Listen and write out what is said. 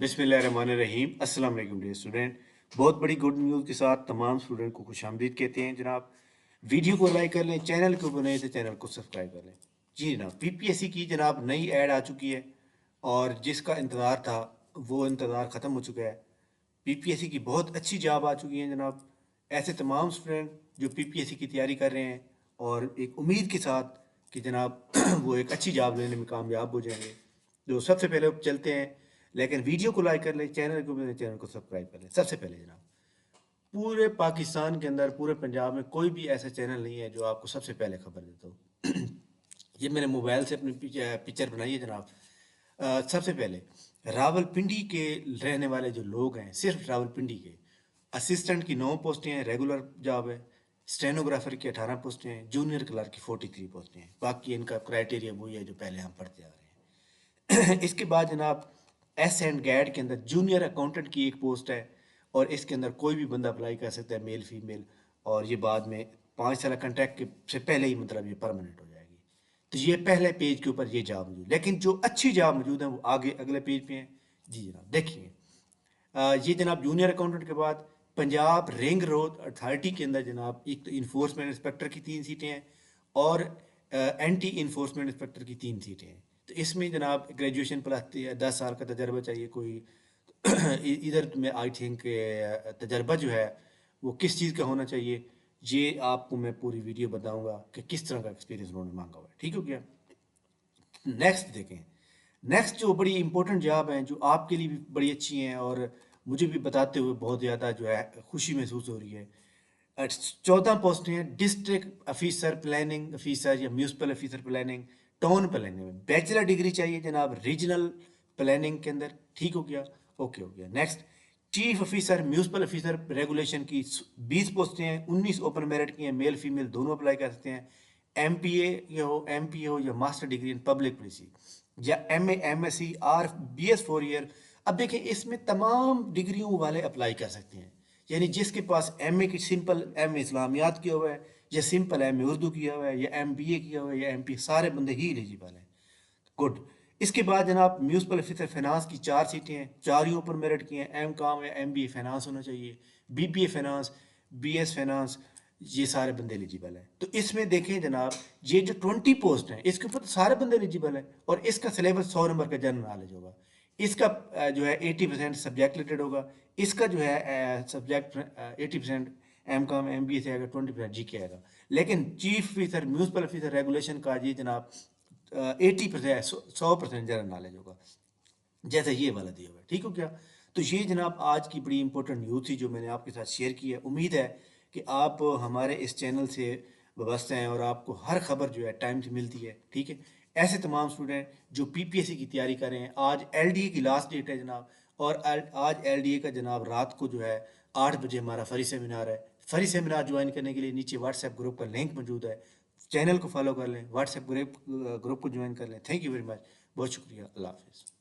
बिस्मिल्लाहिर्रहमानिर्रहीम। अस्सलाम वालेकुम डियर स्टूडेंट। बहुत बड़ी गुड न्यूज़ के साथ तमाम स्टूडेंट को खुशामदीद कहते हैं जनाब। वीडियो को लाइक कर लें, चैनल को बने तो चैनल को सब्सक्राइब कर लें। जी जनाब, पीपीएससी की जनाब नई ऐड आ चुकी है और जिसका इंतज़ार था वो इंतज़ार ख़त्म हो चुका है। पीपीएससी की बहुत अच्छी जॉब आ चुकी है जनाब। ऐसे तमाम स्टूडेंट जो पीपीएससी की तैयारी कर रहे हैं और एक उम्मीद के साथ कि जनाब वो एक अच्छी जॉब लेने में कामयाब हो जाएंगे। तो सबसे पहले अब चलते हैं, लेकिन वीडियो को लाइक कर लें, चैनल को सब्सक्राइब कर लें। सबसे पहले जनाब, पूरे पाकिस्तान के अंदर, पूरे पंजाब में कोई भी ऐसा चैनल नहीं है जो आपको सबसे पहले खबर देता हो। ये मैंने मोबाइल से अपनी पिक्चर बनाई है जनाब। सबसे पहले रावलपिंडी के रहने वाले जो लोग हैं, सिर्फ रावलपिंडी के, असिस्टेंट की 9 पोस्टें हैं, रेगुलर जॉब है। स्टेनोग्राफर की 18 पोस्टें हैं, जूनियर क्लर्क की 43 पोस्टें हैं। बाकी इनका क्राइटेरिया वही है जो पहले हम पढ़ते आ रहे हैं। इसके बाद जनाब एस एंड गैड के अंदर जूनियर अकाउंटेंट की एक पोस्ट है और इसके अंदर कोई भी बंदा अप्लाई कर सकता है, मेल फीमेल। और ये बाद में 5 साल कॉन्ट्रैक्ट के से पहले ही मतलब ये परमानेंट हो जाएगी। तो ये पहले पेज के ऊपर ये जॉब मौजूद, लेकिन जो अच्छी जॉब मौजूद है वो आगे अगले पेज पे हैं। जी जनाब देखिए, ये जनाब जूनियर अकाउंटेंट के बाद पंजाब रिंग रोड अथॉरिटी के अंदर जनाब एक तो इन्फोर्समेंट इंस्पेक्टर की 3 सीटें हैं और एंटी इन्फोर्समेंट इंस्पेक्टर की 3 सीटें हैं। तो इसमें जनाब ग्रेजुएशन प्लस 10 साल का तजर्बा चाहिए कोई। इधर में आई थिंक तजर्बा जो है वो किस चीज़ का होना चाहिए, ये आपको मैं पूरी वीडियो बताऊंगा कि किस तरह का एक्सपीरियंस उन्होंने मांगा हुआ है। ठीक हो गया। नेक्स्ट देखें, नेक्स्ट जो बड़ी इंपॉर्टेंट जॉब हैं जो आपके लिए भी बड़ी अच्छी हैं और मुझे भी बताते हुए बहुत ज़्यादा जो है खुशी महसूस हो रही है। 14 पोस्टें हैं डिस्ट्रिक्ट ऑफिसर प्लानिंग ऑफिसर या municipal officer planning, town planning में बैचलर डिग्री चाहिए जनाब रीजनल प्लानिंग के अंदर। ठीक हो गया, ओके हो गया। Next chief officer municipal officer regulation की 20 पोस्टें हैं, 19 ओपन मेरिट की हैं, मेल फीमेल दोनों अप्लाई कर सकते हैं। एमपीए हो या master degree in public policy या MA MSc or BS 4 year. अब देखें इसमें तमाम डिग्रियों वाले अप्लाई कर सकते हैं, यानी जिसके पास एमए की सिंपल एम इस्लामियात किया हुआ है या सिंपल एम उर्दू किया हुआ है या एमबीए किया हुआ है या एमपी, सारे बंदे ही एलिजिबल हैं। गुड। इसके बाद जनाब म्यूनसिपल ऑफिसर फाइनेंस की 4 सीटें हैं, 4 ही ऊपर मेरिट की हैं। एम कॉम या एमबीए फाइनेंस होना चाहिए, बीपीए फाइनेंस, बीएस फाइनेंस, ये सारे बंदे एलिजिबल हैं। तो इसमें देखें जनाब, ये जो 20 पोस्ट हैं इसके ऊपर तो सारे बंदे एलिजिबल हैं और इसका सिलेबस 100 नंबर का जनरल नॉलेज होगा। इसका जो है 80% सब्जेक्ट रिलेटेड होगा। इसका जो है subject 80% M com M B A से आएगा, 20% जी के आएगा। लेकिन chief officer municipal officer regulation का ये जनाब 80% 100% जनरल नॉलेज होगा, जैसे ये वाला दिया हुआ है। ठीक हो गया। तो ये जनाब आज की बड़ी इंपॉर्टेंट न्यूज़ थी जो मैंने आपके साथ शेयर की है। उम्मीद है कि आप हमारे इस चैनल से वाबस्ते हैं और आपको हर खबर जो है टाइम से मिलती है। ठीक है। ऐसे तमाम स्टूडेंट जो पीपीएससी की तैयारी कर रहे हैं, आज एलडीए की लास्ट डेट है जनाब और आज एलडीए का जनाब रात को जो है 8 बजे हमारा फ्री सेमिनार है। फ्री सेमिनार ज्वाइन करने के लिए नीचे व्हाट्सएप ग्रुप का लिंक मौजूद है, चैनल को फॉलो कर लें, व्हाट्सएप ग्रुप को ज्वाइन कर लें। थैंक यू वेरी मच, बहुत शुक्रिया, अल्लाह हाफिज़।